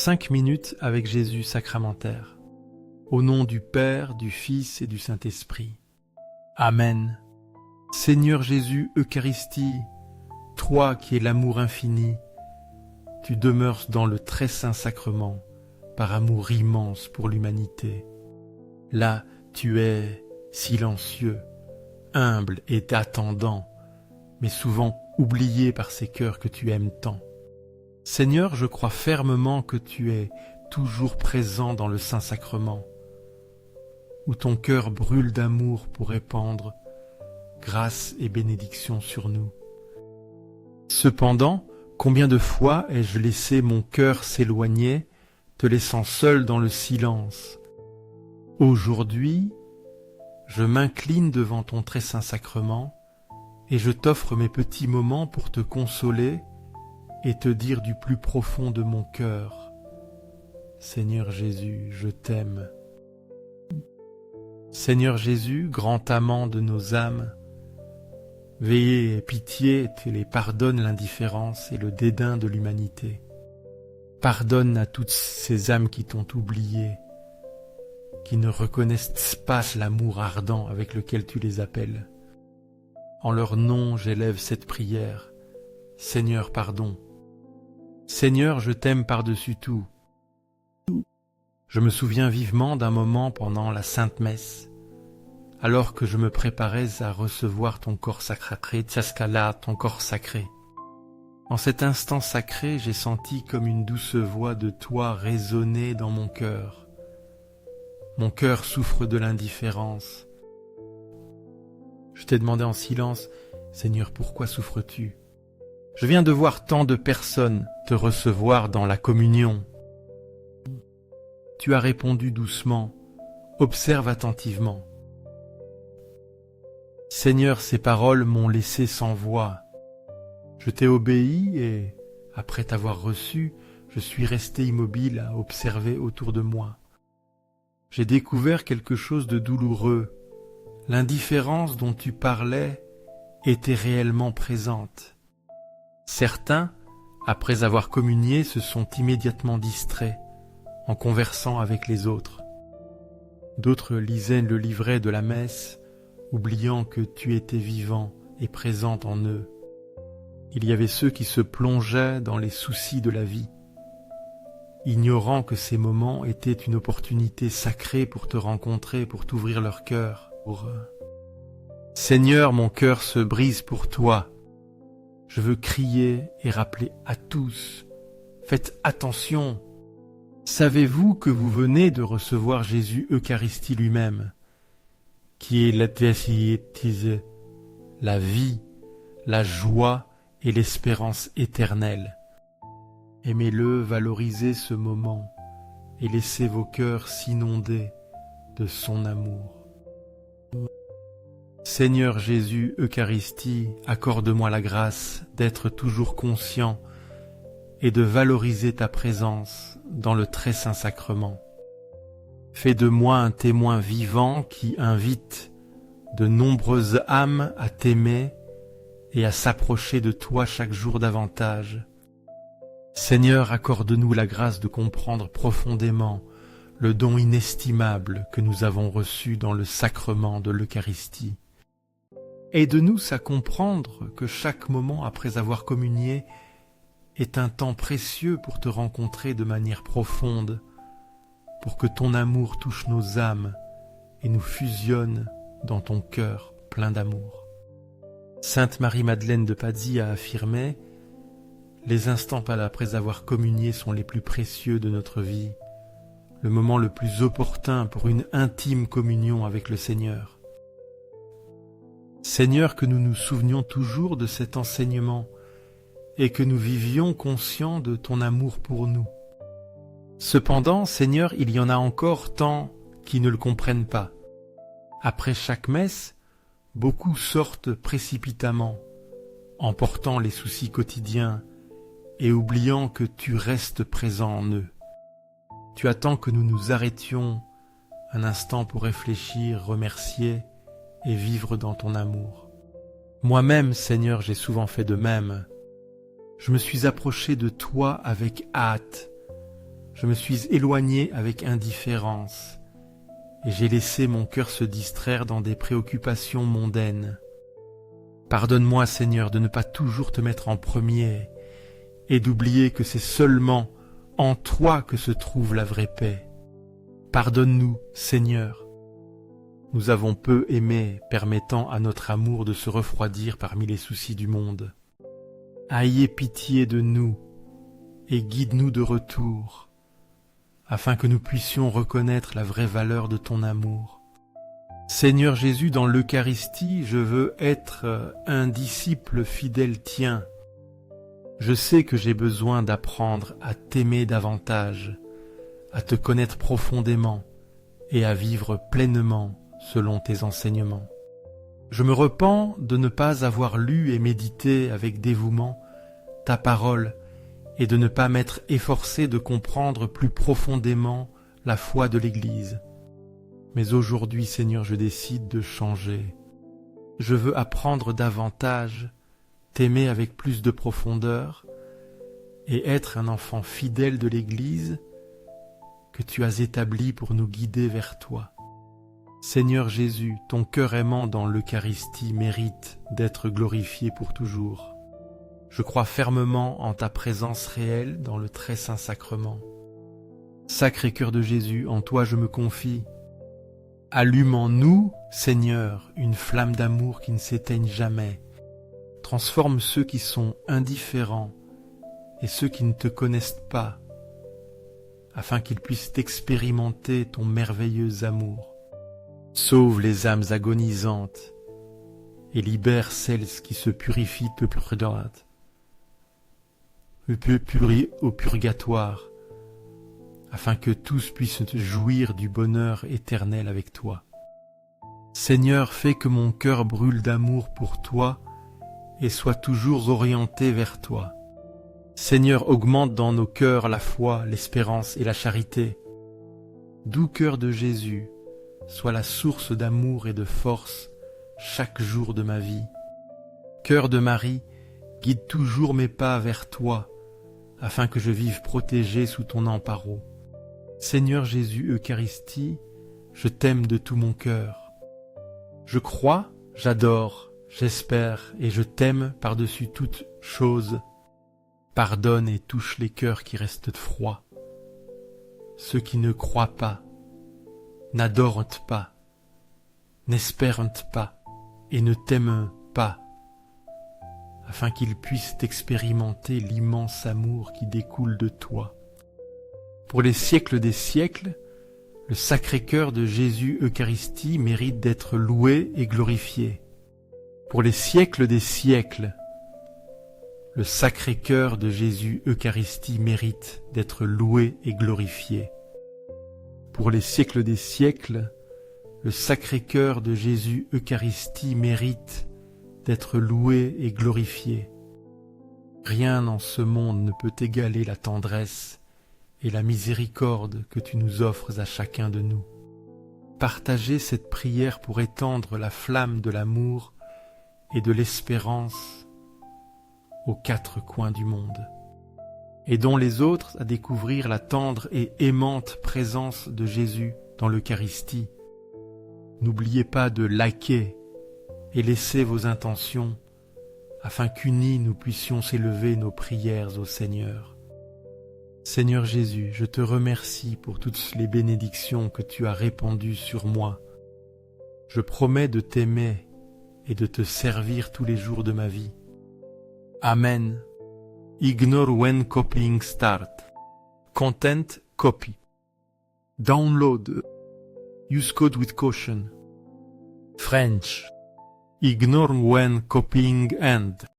5 minutes avec Jésus sacramentaire. Au nom du Père, du Fils et du Saint-Esprit. Amen. Seigneur Jésus, Eucharistie, toi qui es l'amour infini, tu demeures dans le très saint sacrement, par amour immense pour l'humanité. Là, tu es silencieux, humble et attendant, mais souvent oublié par ces cœurs que tu aimes tant. Seigneur, je crois fermement que tu es toujours présent dans le Saint-Sacrement, où ton cœur brûle d'amour pour répandre grâce et bénédiction sur nous. Cependant, combien de fois ai-je laissé mon cœur s'éloigner, te laissant seul dans le silence? Aujourd'hui, je m'incline devant ton très saint sacrement et je t'offre mes petits moments pour te consoler et te dire du plus profond de mon cœur: Seigneur Jésus, je t'aime. Seigneur Jésus, grand amant de nos âmes, veillez et pitié te les pardonne l'indifférence et le dédain de l'humanité. Pardonne à toutes ces âmes qui t'ont oublié, qui ne reconnaissent pas l'amour ardent avec lequel tu les appelles. En leur nom, j'élève cette prière. Seigneur, pardon. Seigneur, je t'aime par-dessus tout. Je me souviens vivement d'un moment pendant la Sainte Messe, alors que je me préparais à recevoir ton corps sacré, Tchaskala, ton corps sacré. En cet instant sacré, j'ai senti comme une douce voix de toi résonner dans mon cœur. Mon cœur souffre de l'indifférence. Je t'ai demandé en silence: Seigneur, pourquoi souffres-tu? Je viens de voir tant de personnes te recevoir dans la communion. Tu as répondu doucement: observe attentivement. Seigneur, ces paroles m'ont laissé sans voix. Je t'ai obéi et, après t'avoir reçu, je suis resté immobile à observer autour de moi. J'ai découvert quelque chose de douloureux. L'indifférence dont tu parlais était réellement présente. Certains, après avoir communié, se sont immédiatement distraits en conversant avec les autres. D'autres lisaient le livret de la messe, oubliant que tu étais vivant et présent en eux. Il y avait ceux qui se plongeaient dans les soucis de la vie, ignorant que ces moments étaient une opportunité sacrée pour te rencontrer, pour t'ouvrir leur cœur. Seigneur, mon cœur se brise pour toi. Je veux crier et rappeler à tous: faites attention. Savez-vous que vous venez de recevoir Jésus Eucharistie lui-même, qui est la vie, la joie et l'espérance éternelle? Aimez-le, valorisez ce moment et laissez vos cœurs s'inonder de son amour. Seigneur Jésus Eucharistie, accorde-moi la grâce d'être toujours conscient et de valoriser ta présence dans le très saint sacrement. Fais de moi un témoin vivant qui invite de nombreuses âmes à t'aimer et à s'approcher de toi chaque jour davantage. Seigneur, accorde-nous la grâce de comprendre profondément le don inestimable que nous avons reçu dans le sacrement de l'Eucharistie. Aide-nous à comprendre que chaque moment après avoir communié est un temps précieux pour te rencontrer de manière profonde, pour que ton amour touche nos âmes et nous fusionne dans ton cœur plein d'amour. Sainte Marie-Madeleine de Pazzi a affirmé: les instants après avoir communié sont les plus précieux de notre vie, le moment le plus opportun pour une intime communion avec le Seigneur. Seigneur, que nous nous souvenions toujours de cet enseignement et que nous vivions conscients de ton amour pour nous. Cependant, Seigneur, il y en a encore tant qui ne le comprennent pas. Après chaque messe, beaucoup sortent précipitamment, emportant les soucis quotidiens et oubliant que tu restes présent en eux. Tu attends que nous nous arrêtions un instant pour réfléchir, remercier et vivre dans ton amour. Moi-même, Seigneur, j'ai souvent fait de même. Je me suis approché de toi avec hâte. Je je me suis éloigné avec indifférence, et j'ai laissé mon cœur se distraire dans des préoccupations mondaines. Pardonne-moi, Seigneur, de ne pas toujours te mettre en premier, et d'oublier que c'est seulement en toi que se trouve la vraie paix. Pardonne-nous, Seigneur. Nous avons peu aimé, permettant à notre amour de se refroidir parmi les soucis du monde. Ayez pitié de nous et guide-nous de retour, afin que nous puissions reconnaître la vraie valeur de ton amour. Seigneur Jésus, dans l'Eucharistie, je veux être un disciple fidèle tien. Je sais que j'ai besoin d'apprendre à t'aimer davantage, à te connaître profondément et à vivre pleinement selon tes enseignements. Je me repens de ne pas avoir lu et médité avec dévouement ta parole et de ne pas m'être efforcé de comprendre plus profondément la foi de l'Église. Mais aujourd'hui, Seigneur, je décide de changer. Je veux apprendre davantage, t'aimer avec plus de profondeur et être un enfant fidèle de l'Église que tu as établi pour nous guider vers toi. Seigneur Jésus, ton cœur aimant dans l'Eucharistie mérite d'être glorifié pour toujours. Je crois fermement en ta présence réelle dans le très saint sacrement. Sacré cœur de Jésus, en toi je me confie. Allume en nous, Seigneur, une flamme d'amour qui ne s'éteigne jamais. Transforme ceux qui sont indifférents et ceux qui ne te connaissent pas, afin qu'ils puissent expérimenter ton merveilleux amour. Sauve les âmes agonisantes et libère celles qui se purifient au purgatoire, afin que tous puissent jouir du bonheur éternel avec toi. Seigneur, fais que mon cœur brûle d'amour pour toi et soit toujours orienté vers toi. Seigneur, augmente dans nos cœurs la foi, l'espérance et la charité. Doux cœur de Jésus, sois la source d'amour et de force chaque jour de ma vie. Cœur de Marie, guide toujours mes pas vers toi, afin que je vive protégé sous ton emparo. Seigneur Jésus, Eucharistie, je t'aime de tout mon cœur. Je crois, j'adore, j'espère et je t'aime par-dessus toute chose. Pardonne et touche les cœurs qui restent froids, ceux qui ne croient pas, n'adorent pas, n'espèrent pas et ne t'aiment pas, afin qu'ils puissent expérimenter l'immense amour qui découle de toi. Pour les siècles des siècles, le Sacré-Cœur de Jésus Eucharistie mérite d'être loué et glorifié. Pour les siècles des siècles, le Sacré-Cœur de Jésus Eucharistie mérite d'être loué et glorifié. Pour les siècles des siècles, le Sacré-Cœur de Jésus Eucharistie mérite d'être loué et glorifié. Rien en ce monde ne peut égaler la tendresse et la miséricorde que tu nous offres à chacun de nous. Partagez cette prière pour étendre la flamme de l'amour et de l'espérance aux quatre coins du monde. Aidons les autres à découvrir la tendre et aimante présence de Jésus dans l'Eucharistie. N'oubliez pas de liker et laisser vos intentions afin qu'unis nous puissions s'élever nos prières au Seigneur. Seigneur Jésus, je te remercie pour toutes les bénédictions que tu as répandues sur moi. Je promets de t'aimer et de te servir tous les jours de ma vie. Amen. Ignore when copying start. Content copy. Download. Use code with caution. French. Ignore when copying end.